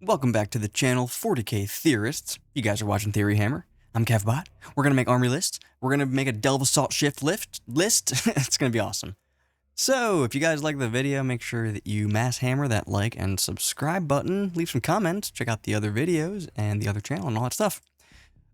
Welcome back to the channel, 40k Theorists. You guys are watching Theory Hammer. I'm KevBot. We're gonna make army lists. We're gonna make a Delve Assault Shift list. It's gonna be awesome. So, if you guys like the video, make sure that you mass hammer that like and subscribe button. Leave some comments. Check out the other videos and the other channel and all that stuff.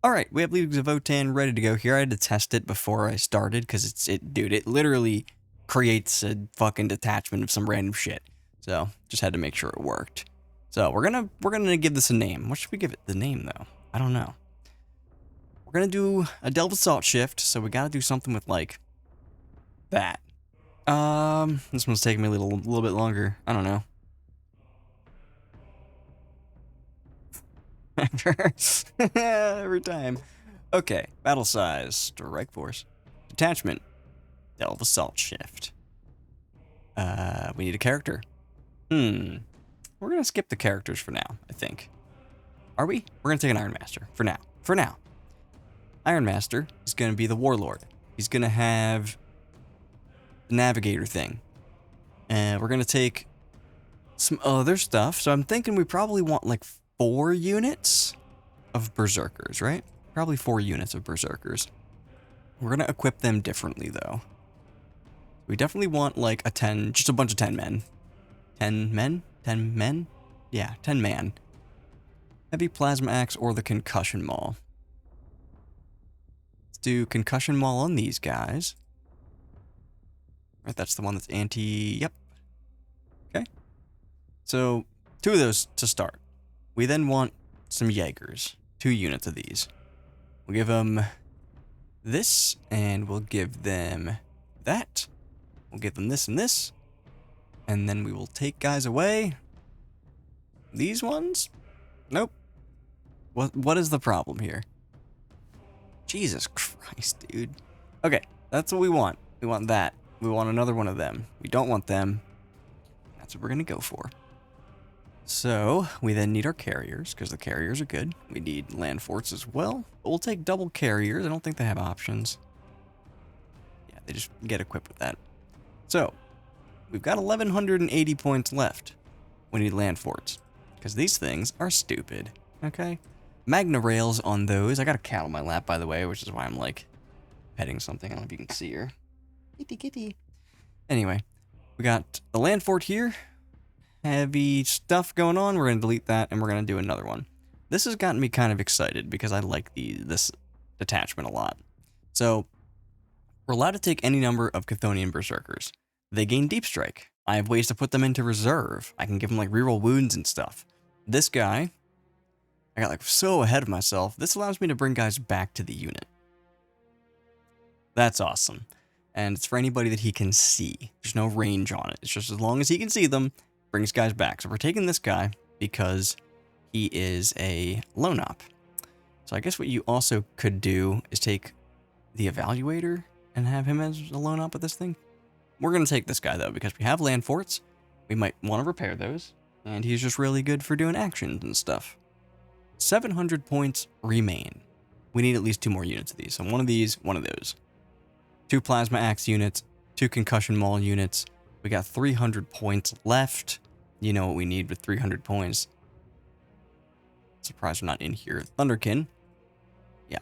Alright, we have Leagues of Votann ready to go here. I had to test it before I started because it literally creates a fucking detachment of some random shit. So, just had to make sure it worked. So we're gonna give this a name. What should we give it the name though? I don't know. We're gonna do a Delve Assault Shift, so we gotta do something with like that. This one's taking me a little bit longer. I don't know. Every time. Okay, battle size, strike force, detachment, Delve Assault Shift. We need a character. We're gonna skip the characters for now, I think. Are we? We're gonna take an Iron Master for now. For now. Iron Master is gonna be the Warlord. He's gonna have the Navigator thing. And we're gonna take some other stuff. So I'm thinking we probably want like 4 units of Berserkers, right? Probably 4 units of Berserkers. We're gonna equip them differently though. We definitely want like a 10, just a bunch of 10 men. 10 men? 10 men? Yeah, 10 man. Heavy Plasma Axe or the Concussion Maul. Let's do Concussion Maul on these guys. Right, that's the one that's yep. Okay. So, 2 of those to start. We then want some Jaegers. 2 units of these. We'll give them this, and we'll give them that. We'll give them this and this. And then we will take guys away. These ones? Nope. What is the problem here? Jesus Christ, dude. Okay, that's what we want. We want that. We want another one of them. We don't want them. That's what we're gonna go for. So, we then need our carriers, because the carriers are good. We need land forts as well. But we'll take double carriers. I don't think they have options. Yeah, they just get equipped with that. So, we've got 1,180 points left. We need land forts, because these things are stupid, okay? Magna rails on those. I got a cat on my lap, by the way, which is why I'm, like, petting something. I don't know if you can see her. Kitty, kitty. Anyway, we got the land fort here. Heavy stuff going on. We're going to delete that, and we're going to do another one. This has gotten me kind of excited, because I like this detachment a lot. So, we're allowed to take any number of Chthonian Berserkers. They gain Deep Strike. I have ways to put them into reserve. I can give them like reroll wounds and stuff. This guy, I got like so ahead of myself. This allows me to bring guys back to the unit. That's awesome. And it's for anybody that he can see. There's no range on it. It's just as long as he can see them, brings guys back. So we're taking this guy because he is a lone op. So I guess what you also could do is take the Evaluator and have him as a lone op with this thing. We're going to take this guy, though, because we have land forts. We might want to repair those. And he's just really good for doing actions and stuff. 700 points remain. We need at least 2 more units of these. So one of these, one of those. 2 Plasma Axe units, 2 Concussion Maul units. We got 300 points left. You know what we need with 300 points. Surprised we're not in here. Thunderkin. Yeah,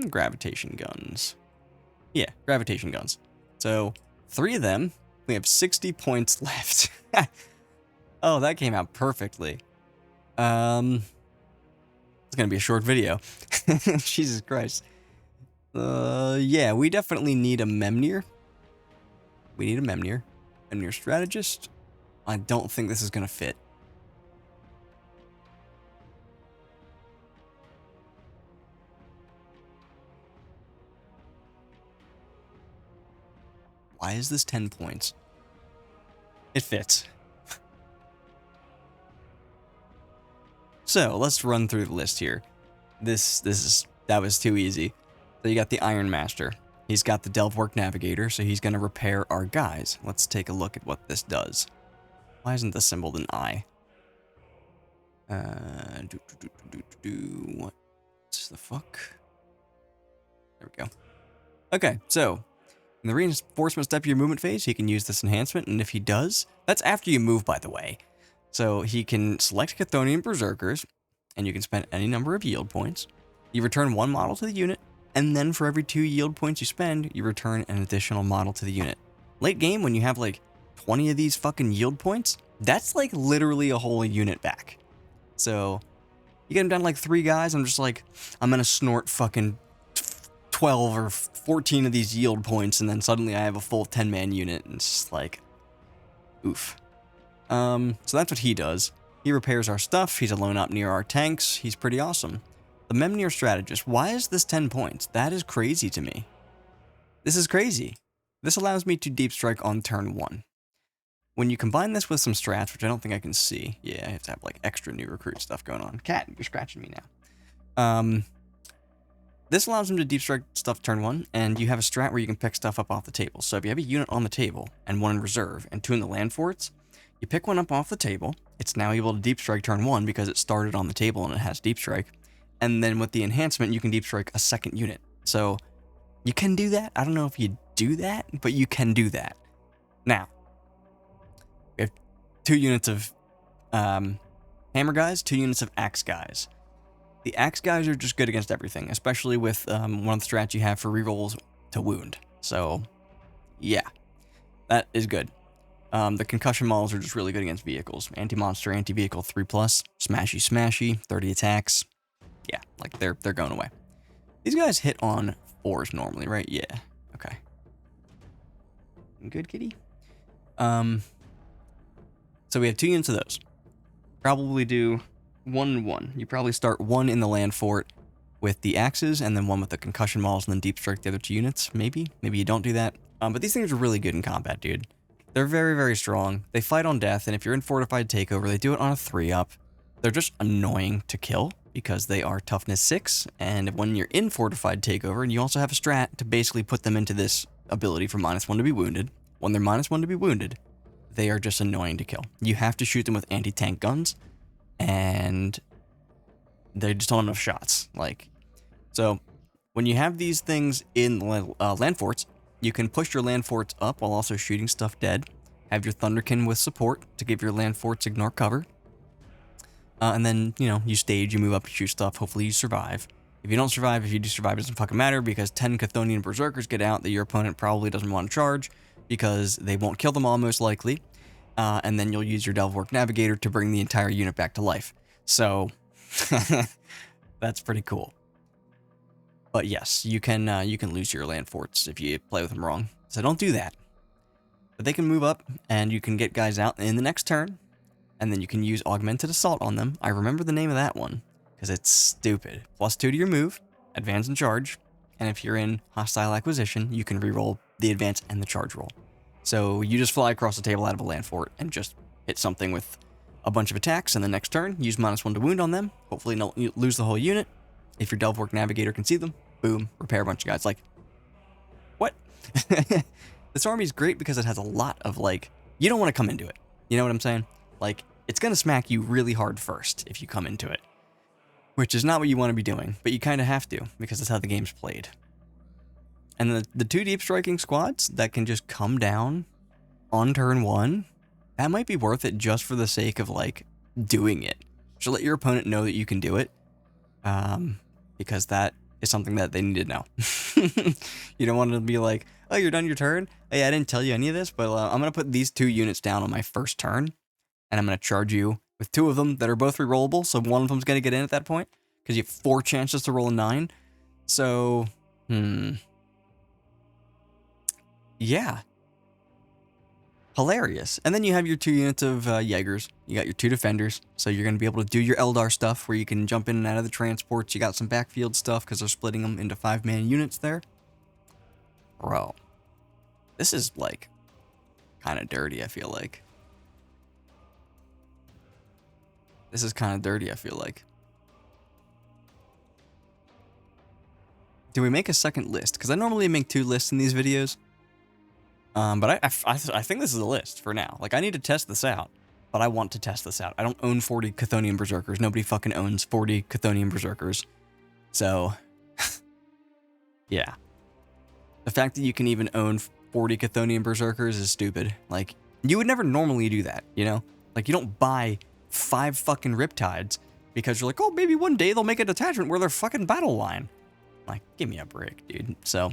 gravitation guns. Yeah, gravitation guns. So, 3 of them. We have 60 points left. Oh, that came out perfectly. It's gonna be a short video. Jesus Christ. Yeah, we definitely need a Memnir. We need a Memnir. Memnir strategist. I don't think this is gonna fit. Why is this 10 points? It fits. So, let's run through the list here. That was too easy. So you got the Iron Master. He's got the Delvework Navigator, so he's going to repair our guys. Let's take a look at what this does. Why isn't this symbol an eye? What the fuck? There we go. Okay, so in the reinforcement step of your movement phase, he can use this enhancement, and if he does, that's after you move, by the way. So he can select Chthonian Berserkers, and you can spend any number of yield points. You return one model to the unit, and then for every 2 yield points you spend, you return an additional model to the unit. Late game, when you have like 20 of these fucking yield points, that's like literally a whole unit back. So you get him down to like 3 guys, I'm just like, I'm gonna snort fucking 12 or 14 of these yield points, and then suddenly I have a full 10-man unit, and it's just like, oof. So that's what he does. He repairs our stuff, he's a lone op near our tanks, he's pretty awesome. The Memnir Strategist, why is this 10 points? That is crazy to me. This is crazy. This allows me to deep strike on turn 1. When you combine this with some strats, which I don't think I can see, yeah, I have to have like extra new recruit stuff going on. Cat, you're scratching me now. This allows him to deep strike stuff turn 1, and you have a strat where you can pick stuff up off the table. So if you have a unit on the table, and 1 in reserve, and 2 in the land forts, you pick one up off the table, it's now able to deep strike turn 1 because it started on the table and it has deep strike. And then with the enhancement, you can deep strike a second unit. So you can do that. I don't know if you do that, but you can do that. Now, we have 2 units of hammer guys, 2 units of axe guys. The axe guys are just good against everything, especially with one of the strats you have for rerolls to wound. So, yeah, that is good. The concussion models are just really good against vehicles. Anti-monster, anti-vehicle 3+, smashy smashy, 30 attacks. Yeah, like they're going away. These guys hit on 4s normally, right? Yeah. Okay. Good kitty. So we have 2 units of those. Probably do 1 and 1. You probably start 1 in the land fort with the axes, and then 1 with the concussion models, and then deep strike the other 2 units. Maybe you don't do that. But these things are really good in combat, dude. They're very, very strong. They fight on death, and if you're in fortified takeover, they do it on a 3-up. They're just annoying to kill because they are toughness 6, and when you're in fortified takeover, and you also have a strat to basically put them into this ability for -1 to be wounded, when they're -1 to be wounded, they are just annoying to kill. You have to shoot them with anti-tank guns, and they just don't have enough shots. Like, so when you have these things in land forts, you can push your land forts up while also shooting stuff dead. Have your Thunderkin with support to give your land forts ignore cover. And then, you know, you stage, you move up, you shoot stuff, hopefully you survive. If you don't survive, if you do survive, it doesn't fucking matter, because 10 Chthonian Berserkers get out that your opponent probably doesn't want to charge, because they won't kill them all, most likely. And then you'll use your Delvework Navigator to bring the entire unit back to life. So, that's pretty cool. But yes, you can lose your land forts if you play with them wrong. So don't do that. But they can move up, and you can get guys out in the next turn, and then you can use Augmented Assault on them. I remember the name of that one, because it's stupid. +2 to your move, advance and charge, and if you're in Hostile Acquisition, you can reroll the advance and the charge roll. So you just fly across the table out of a land fort and just hit something with a bunch of attacks, and the next turn, use -1 to wound on them, hopefully not lose the whole unit. If your Delvework Navigator can see them, boom, repair a bunch of guys. Like, what? This army is great because it has a lot of, like, you don't want to come into it. You know what I'm saying? Like, it's going to smack you really hard first if you come into it, which is not what you want to be doing, but you kind of have to, because that's how the game's played. And the 2 deep striking squads that can just come down on turn 1, that might be worth it just for the sake of, like, doing it. So let your opponent know that you can do it, because that is something that they need to know. You don't want to be like, oh, you're done your turn? Hey, I didn't tell you any of this, but I'm going to put these 2 units down on my first turn, and I'm going to charge you with 2 of them that are both rerollable, so one of them's going to get in at that point, because you have 4 chances to roll a 9. So, yeah. Hilarious. And then you have your 2 units of Jaegers. You got your 2 defenders, so you're going to be able to do your Eldar stuff, where you can jump in and out of the transports. You got some backfield stuff, because they're splitting them into 5-man units there. Bro. This is, like, kind of dirty, I feel like. This is kind of dirty, I feel like. Do we make a second list? Because I normally make 2 lists in these videos. But I think this is a list for now. Like, I need to test this out, but I want to test this out. I don't own 40 Chthonian Berserkers. Nobody fucking owns 40 Chthonian Berserkers. So, yeah. The fact that you can even own 40 Chthonian Berserkers is stupid. Like, you would never normally do that, you know? Like, you don't buy 5 fucking Riptides because you're like, oh, maybe one day they'll make a detachment where they're fucking battle line. Like, give me a break, dude. So,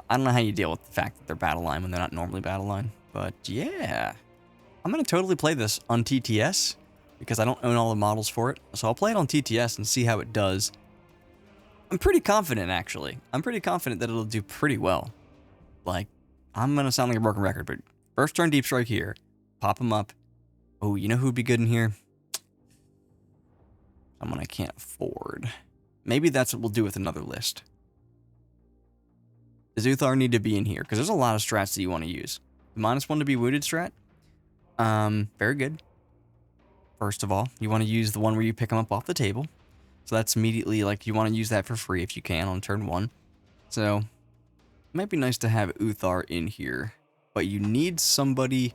I don't know how you deal with the fact that they're battle line when they're not normally battle line. But, yeah. I'm going to totally play this on TTS because I don't own all the models for it. So, I'll play it on TTS and see how it does. I'm pretty confident, actually. I'm pretty confident that it'll do pretty well. Like, I'm going to sound like a broken record, but first turn Deep Strike here. Pop them up. Oh, you know who'd be good in here? Someone I can't afford. Maybe that's what we'll do with another list. Does Uthar need to be in here? Because there's a lot of strats that you want to use. The -1 to be wounded strat. Very good. First of all, you want to use the one where you pick them up off the table. So that's immediately, like, you want to use that for free if you can on turn 1. So, it might be nice to have Uthar in here. But you need somebody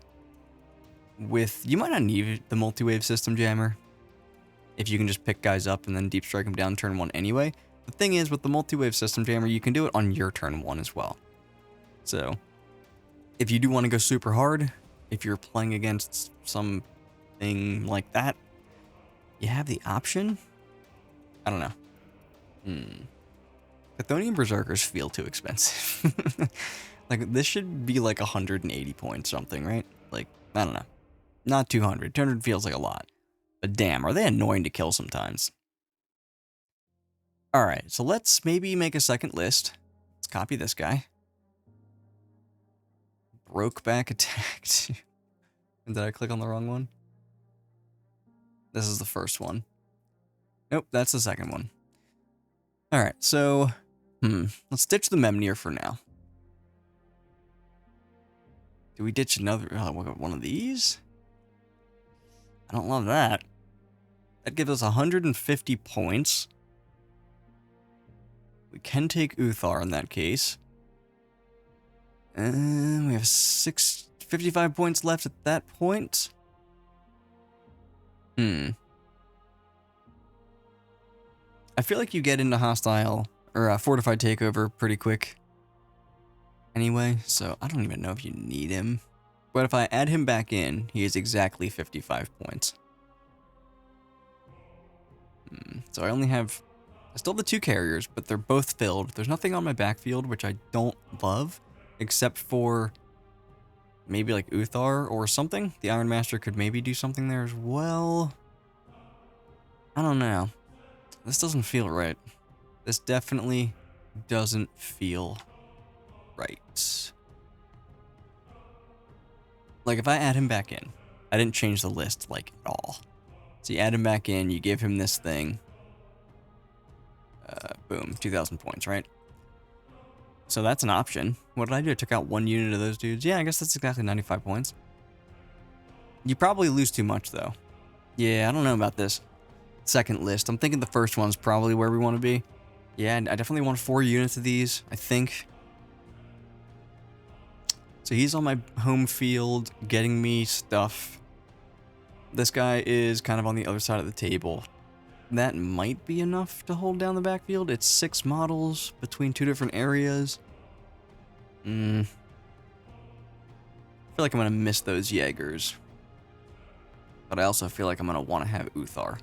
with... You might not need the multi-wave system jammer if you can just pick guys up and then deep strike them down turn 1 anyway. The thing is, with the multi-wave system jammer, you can do it on your turn 1 as well. So, if you do want to go super hard, if you're playing against something like that, you have the option. I don't know. Chthonian Berserkers feel too expensive. Like, this should be like 180 points something, right? Like, I don't know. Not 200. 200 feels like a lot. But damn, are they annoying to kill sometimes. Alright, so let's maybe make a second list. Let's copy this guy. Brokeback attacked. Did I click on the wrong one? This is the first one. Nope, that's the second one. Alright, so... let's ditch the Memnir for now. Do we ditch another... one of these? I don't love that. That gives us 150 points. We can take Uthar in that case. And we have 55 points left at that point. I feel like you get into hostile or fortified takeover pretty quick. Anyway, so I don't even know if you need him. But if I add him back in, he is exactly 55 points. So I only have... I still have the 2 carriers, but they're both filled. There's nothing on my backfield, which I don't love, except for maybe like Uthar or something. The Iron Master could maybe do something there as well. I don't know. This doesn't feel right. This definitely doesn't feel right. Like, if I add him back in, I didn't change the list, like, at all. So you add him back in, you give him this thing. Boom, 2,000 points, right? So that's an option. What did I do? I took out 1 unit of those dudes. Yeah, I guess that's exactly 95 points. You probably lose too much, though. Yeah, I don't know about this second list. I'm thinking the first one's probably where we want to be. Yeah, I definitely want 4 units of these, I think. So he's on my home field, getting me stuff. This guy is kind of on the other side of the table. That might be enough to hold down the backfield. It's 6 models between 2 different areas. I feel like I'm going to miss those Jaegers. But I also feel like I'm going to want to have Uthar.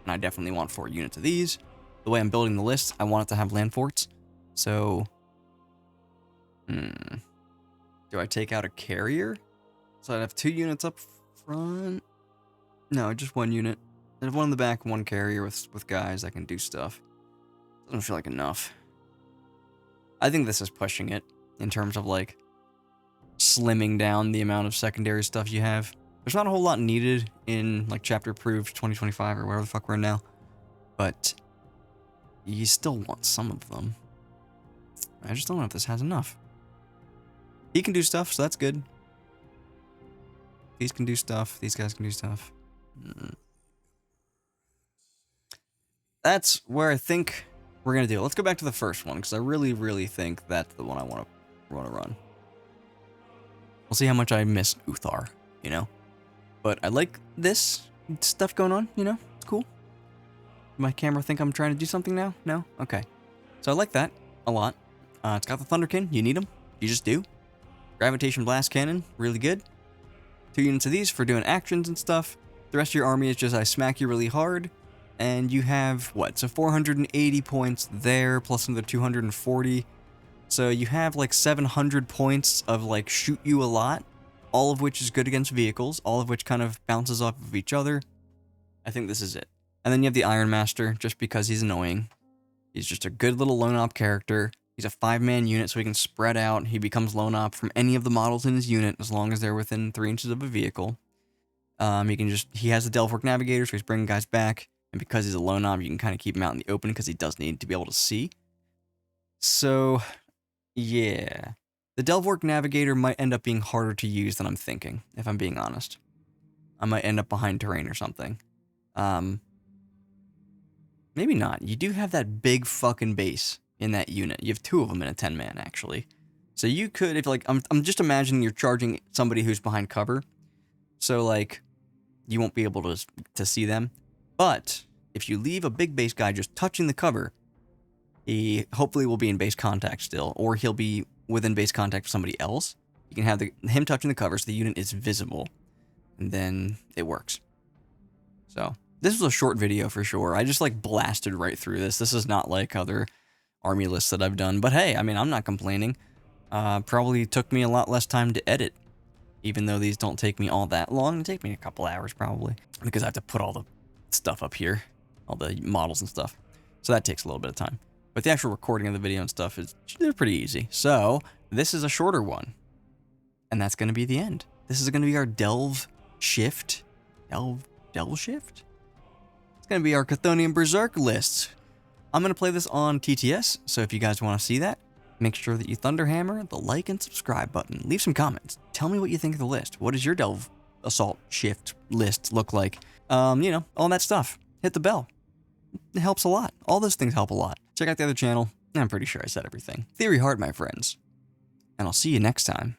And I definitely want 4 units of these. The way I'm building the list, I want it to have land forts. So... do I take out a carrier? So I'd have 2 units up front? No, just 1 unit. I have 1 in the back, 1 carrier with guys that can do stuff. Doesn't feel like enough. I think this is pushing it in terms of, like, slimming down the amount of secondary stuff you have. There's not a whole lot needed in, like, chapter approved 2025 or whatever the fuck we're in now. But you still want some of them. I just don't know if this has enough. He can do stuff, so that's good. These can do stuff. These guys can do stuff. That's where I think we're going to do. Let's go back to the first one, because I really, really think that's the one I want to run. We'll see how much I miss Uthar, you know? But I like this stuff going on, you know? It's cool. My camera think I'm trying to do something now? No? Okay. So I like that a lot. It's got the Thunderkin. You need them. You just do. Gravitation Blast Cannon. Really good. 2 units of these for doing actions and stuff. The rest of your army is just I smack you really hard, and you have, what, so 480 points there, plus another 240. So you have like 700 points of like shoot you a lot, all of which is good against vehicles, all of which kind of bounces off of each other. I think this is it. And then you have the Iron Master, just because he's annoying. He's just a good little lone op character. He's a 5-man unit, so he can spread out. He becomes lone op from any of the models in his unit, as long as they're within 3 inches of a vehicle. He has the Delvework Navigator, so he's bringing guys back. And because he's a lone op, you can kind of keep him out in the open, because he does need to be able to see. So, yeah. The Delvework Navigator might end up being harder to use than I'm thinking, if I'm being honest. I might end up behind terrain or something. Maybe not. You do have that big fucking base in that unit. You have 2 of them in a 10-man, actually. So you could, if like, I'm just imagining you're charging somebody who's behind cover. So like, you won't be able to see them. But if you leave a big base guy just touching the cover, he hopefully will be in base contact still, or he'll be within base contact with somebody else. You can have him touching the cover so the unit is visible, and then it works. So this was a short video for sure. I just like blasted right through this. This is not like other army lists that I've done, but hey, I mean, I'm not complaining. Probably took me a lot less time to edit, even though these don't take me all that long. They take me a couple hours probably, because I have to put all the stuff up here, all the models and stuff. So that takes a little bit of time. But the actual recording of the video and stuff they're pretty easy. So this is a shorter one, and that's going to be the end. This is going to be our delve shift. Delve shift? It's going to be our Chthonian Berserk list. I'm going to play this on TTS, so if you guys want to see that, make sure that you thunderhammer the like and subscribe button. Leave some comments. Tell me what you think of the list. What does your delve assault shift list look like? You know, all that stuff. Hit the bell. It helps a lot. All those things help a lot. Check out the other channel. I'm pretty sure I said everything. Theory hard, my friends. And I'll see you next time.